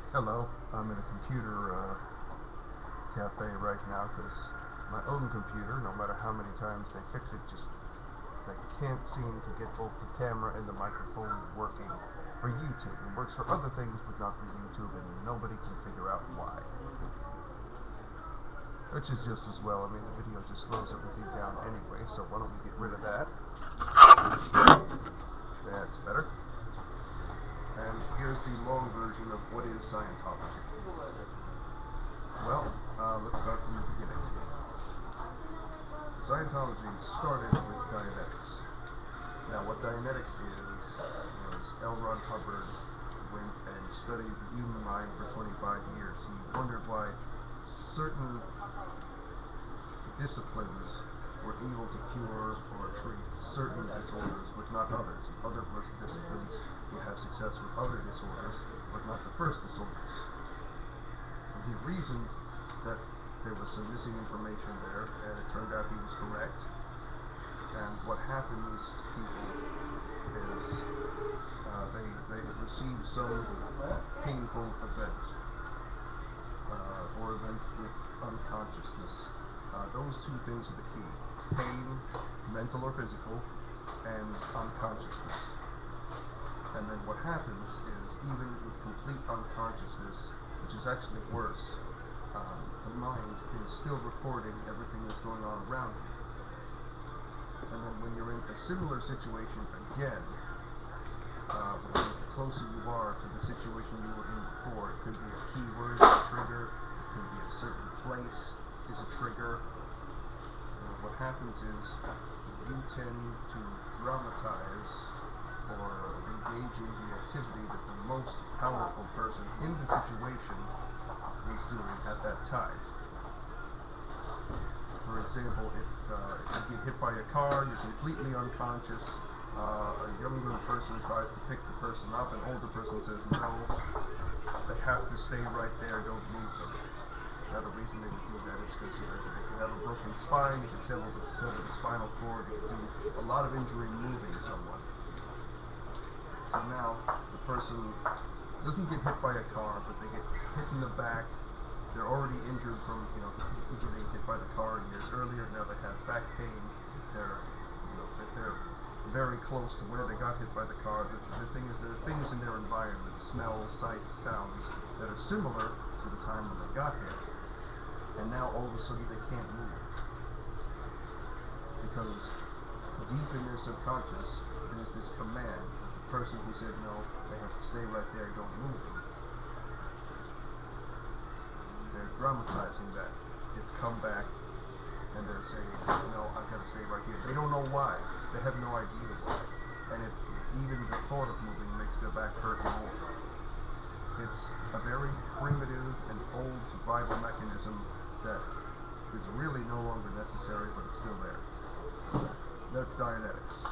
Hello, I'm in a computer cafe right now because my own computer, no matter how many times they fix it, just they can't seem to get both the camera and the microphone working for YouTube. It works for other things, but not for YouTube, and nobody can figure out why. Which is just as well. I mean, the video just slows everything down anyway, so why don't we get rid of that? That's better. And here's the long version of what is Scientology. Well, let's start from the beginning. Scientology started with Dianetics. Now, what Dianetics is L. Ron Hubbard went and studied the human mind for 25 years. He wondered why certain disciplines were able to cure or treat certain disorders, but not others. Other disciplines would have success with other disorders, but not the first disorders. And he reasoned that there was some missing information there, and it turned out he was correct. And what happens to people is they receive some painful event or event with unconsciousness. Those two things are the key: pain, mental or physical, and unconsciousness. And then what happens is, even with complete unconsciousness, which is actually worse, the mind is still recording everything that's going on around you. And then when you're in a similar situation again, the closer you are to the situation you were in before, it could be a keyword, a trigger, it could be a certain place is a trigger. What happens is you tend to dramatize or engage in the activity that the most powerful person in the situation was doing at that time. For example, if you get hit by a car, you're completely unconscious, a younger person tries to pick the person up, an older person says no, they have to stay right there, don't move them. Now the reason they would do that is because they could have a broken spine, you could sever the spinal cord, you could do a lot of injury moving someone. So now the person doesn't get hit by a car, but they get hit in the back. They're already injured from getting hit by the car years earlier. Now they have back pain. They're very close to where they got hit by the car. The thing is, there are things in their environment, smells, sights, sounds, that are similar to the time when they got hit. And now all of a sudden they can't move. Because deep in their subconscious, there's this command. The person who said no, they have to stay right there, don't move them. They're dramatizing that. It's come back, and they're saying, no, I've got to stay right here. They don't know why. They have no idea why. And if even the thought of moving makes their back hurt more. It's a very primitive and old survival mechanism that is really no longer necessary, but it's still there. That's Dianetics.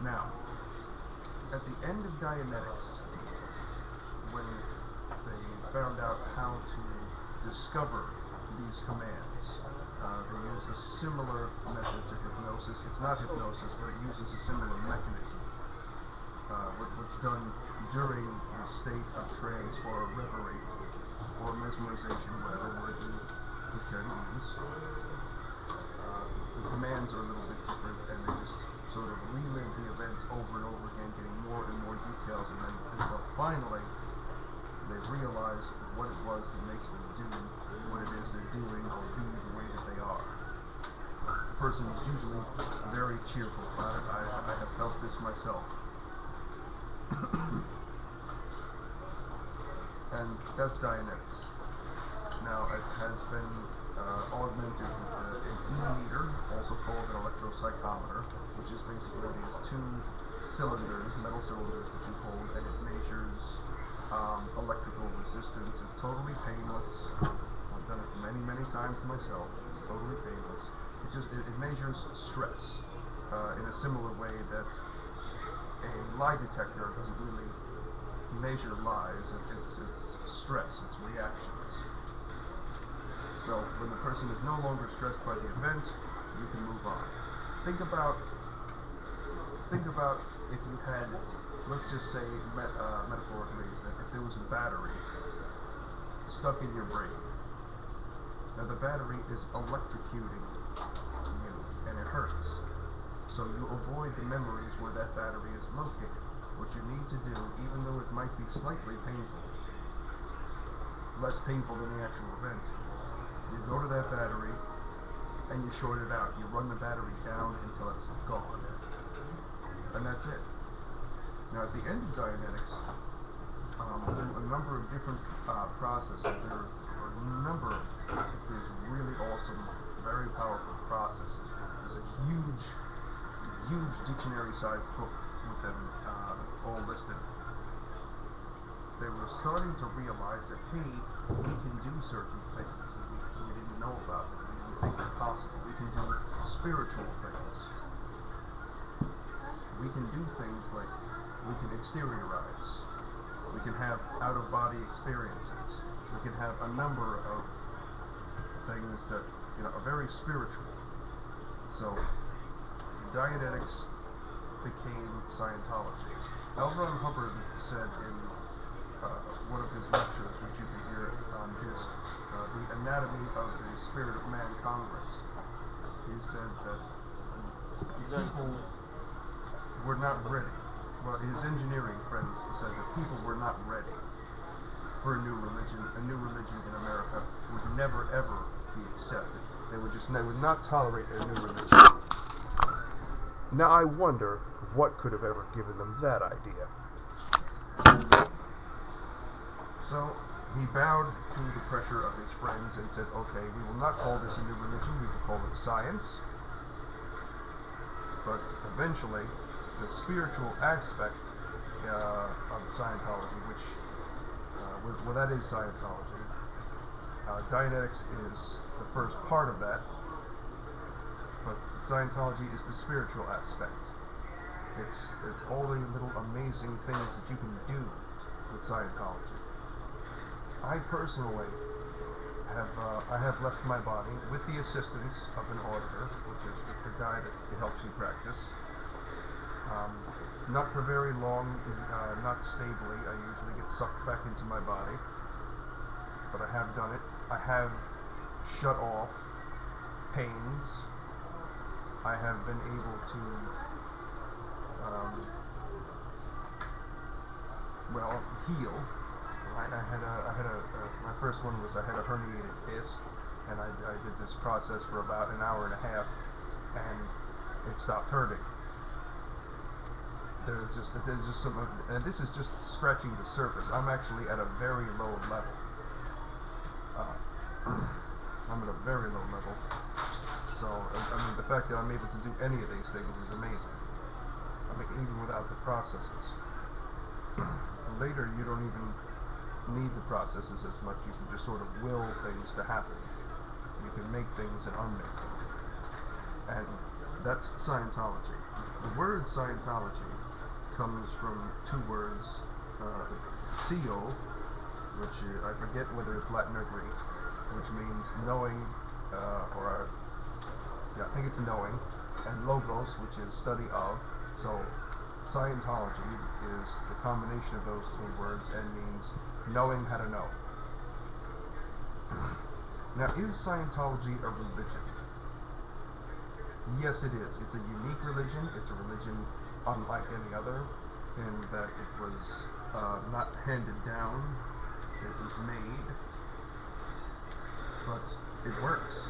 Now, at the end of Dianetics, when they found out how to discover these commands, they used a similar method to hypnosis. It's not hypnosis, but it uses a similar mechanism. What's done during the state of trance or reverie or mesmerization, whatever word you care to use. The commands are a little bit different, and they just sort of relive the event over and over again, getting more and more details, and then until finally they realize what it was that makes them do what it is they're doing or be the way that they are. The person is usually very cheerful about it. I have felt this myself. And that's Dianetics. Now, it has been augmented with an E-meter, also called an electropsychometer, which is basically these two cylinders, metal cylinders that you hold, and it measures electrical resistance. It's totally painless. I've done it many times myself. It's totally painless. It measures stress in a similar way that a lie detector doesn't really measure lies. It's stress, it's reactions. So when the person is no longer stressed by the event, you can move on. Think about if you had let's just say, metaphorically, that if there was a battery stuck in your brain, now the battery is electrocuting you, and it hurts. So you avoid the memories where that battery is located. What you need to do, even though it might be slightly painful, less painful than the actual event, you go to that battery and you short it out. You run the battery down until it's gone. And that's it. Now at the end of Dianetics, there are a number of different processes. There are a number of these really awesome, very powerful processes. There's a huge dictionary-sized book with them all listed. They were starting to realize that, hey, we can do certain things that we didn't know about, that we didn't think were possible. We can do spiritual things. We can do things like we can exteriorize. We can have out-of-body experiences. We can have a number of things that are very spiritual. So Dianetics became Scientology. L. Ron Hubbard said in one of his lectures, which you can hear on his The Anatomy of the Spirit of Man Congress, he said that people were not ready. Well, his engineering friends said that people were not ready for a new religion. A new religion in America would never ever be accepted. They would not tolerate a new religion. Now I wonder what could have ever given them that idea. So he bowed to the pressure of his friends and said, okay, we will not call this a new religion, we will call it a science. But eventually, the spiritual aspect of Scientology, well, that is Scientology. Dianetics is the first part of that, but Scientology is the spiritual aspect. It's all the little amazing things that you can do with Scientology. I personally have left my body with the assistance of an auditor, which is the guy that helps you practice. Not for very long, not stably. I usually get sucked back into my body, but I have done it. I have shut off pains. I have been able to, heal. My first one was I had a herniated disc, and I did this process for about an hour and a half, and it stopped hurting. There's just some, and this is just scratching the surface. I'm actually at a very low level. I'm at a very low level. So, I mean, the fact that I'm able to do any of these things is amazing. I mean, even without the processes. Later, you don't even need the processes as much. You can just sort of will things to happen. You can make things and unmake them. And that's Scientology. The word Scientology comes from two words, Scio, which I forget whether it's Latin or Greek, which means knowing, I think it's knowing, and Logos, which is study of. So Scientology is the combination of those two words and means knowing how to know. Now, is Scientology a religion? Yes, it is. It's a unique religion. It's a religion unlike any other, in that it was not handed down, it was made, but it works.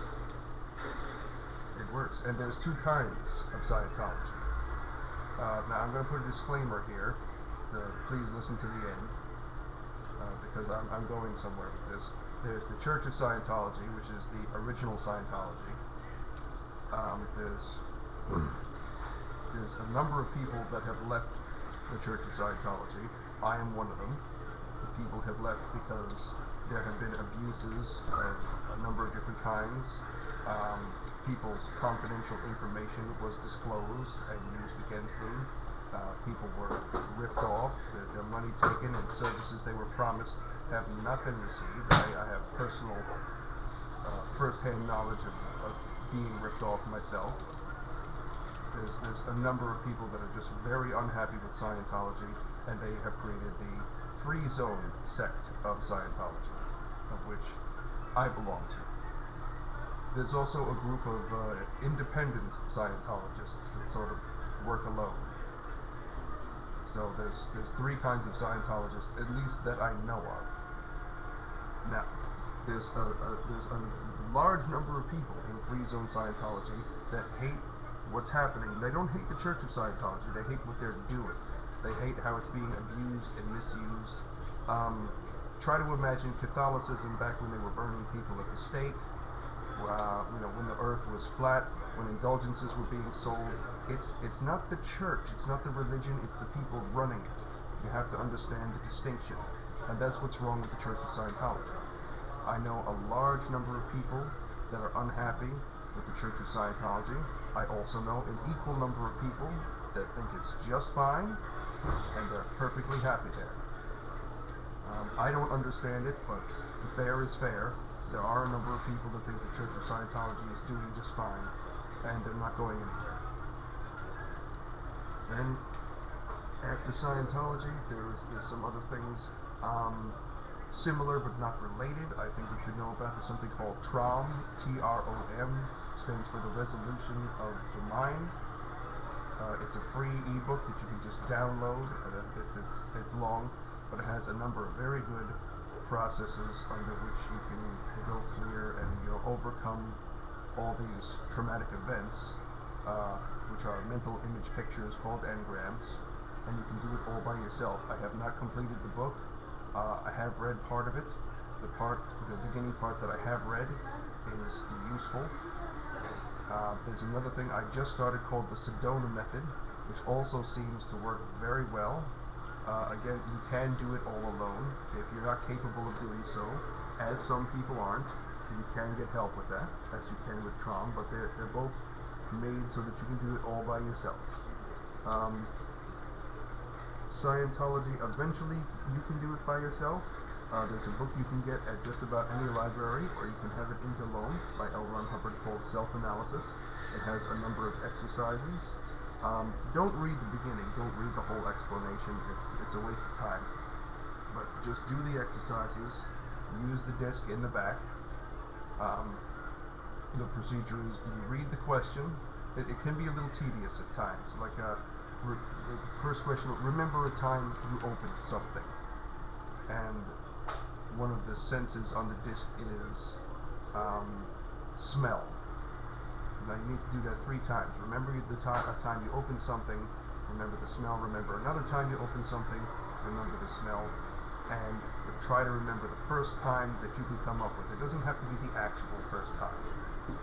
It works. And there's two kinds of Scientology. Now I'm going to put a disclaimer here, please listen to the end, because I'm going somewhere with this. There's the Church of Scientology, which is the original Scientology. There's a number of people that have left the Church of Scientology. I am one of them. The people have left because there have been abuses of a number of different kinds. People's confidential information was disclosed and used against them. People were ripped off, their money taken, and services they were promised have not been received. I have personal, first-hand knowledge of being ripped off myself. there's a number of people that are just very unhappy with Scientology, and they have created the Freezone sect of Scientology, of which I belong to. There's also a group of independent Scientologists that sort of work alone. So there's three kinds of Scientologists, at least that I know of. Now, there's a large number of people in Freezone Scientology that hate what's happening. They don't hate the Church of Scientology. They hate what they're doing. They hate how it's being abused and misused. Try to imagine Catholicism back when they were burning people at the stake. When the earth was flat, when indulgences were being sold. It's not the church, it's not the religion, it's the people running it. You have to understand the distinction. And that's what's wrong with the Church of Scientology. I know a large number of people that are unhappy with the Church of Scientology. I also know an equal number of people that think it's just fine, and they're perfectly happy there. I don't understand it, but fair is fair. There are a number of people that think the Church of Scientology is doing just fine, and they're not going anywhere. Then, after Scientology, there's some other things similar but not related. I think you should know about. There's something called TROM, T-R-O-M, stands for the Resolution of the Mind. It's a free ebook that you can just download. It's long, but it has a number of very good processes under which you can go clear and overcome all these traumatic events, which are mental image pictures called engrams, and you can do it all by yourself. I have not completed the book. I have read part of it. The beginning part that I have read is useful. There's another thing I just started called the Sedona method, which also seems to work very well. Again, you can do it all alone. If you're not capable of doing so, as some people aren't, you can get help with that, as you can with TROM, but they're both made so that you can do it all by yourself. Scientology, eventually you can do it by yourself. There's a book you can get at just about any library, or you can have it interloaned by L. Ron Hubbard called Self-Analysis. It has a number of exercises. Don't read the beginning, don't read the whole explanation, it's a waste of time. But just do the exercises, use the disc in the back. The procedure is you read the question. It can be a little tedious at times, like the first question, remember a time you opened something. And one of the senses on the disc is smell. Now you need to do that 3 times. Remember a time you opened something, remember the smell, remember another time you opened something, remember the smell, and try to remember the first time that you can come up with. It doesn't have to be the actual first time,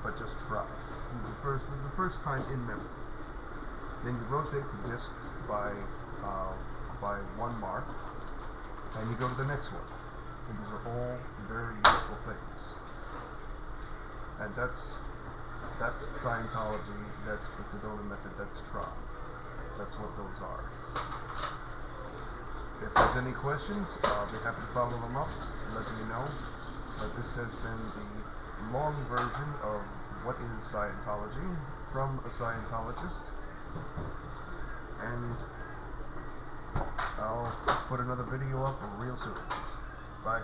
but just try. Do the first time in memory. Then you rotate the disc by 1 mark, and you go to the next one. And these are all very useful things. And that's Scientology, that's the Sedona method, that's TROM. That's what those are. If there's any questions, I'll be happy to follow them up and let me know. But this has been the long version of what is Scientology from a Scientologist. And I'll put another video up real soon. Bye.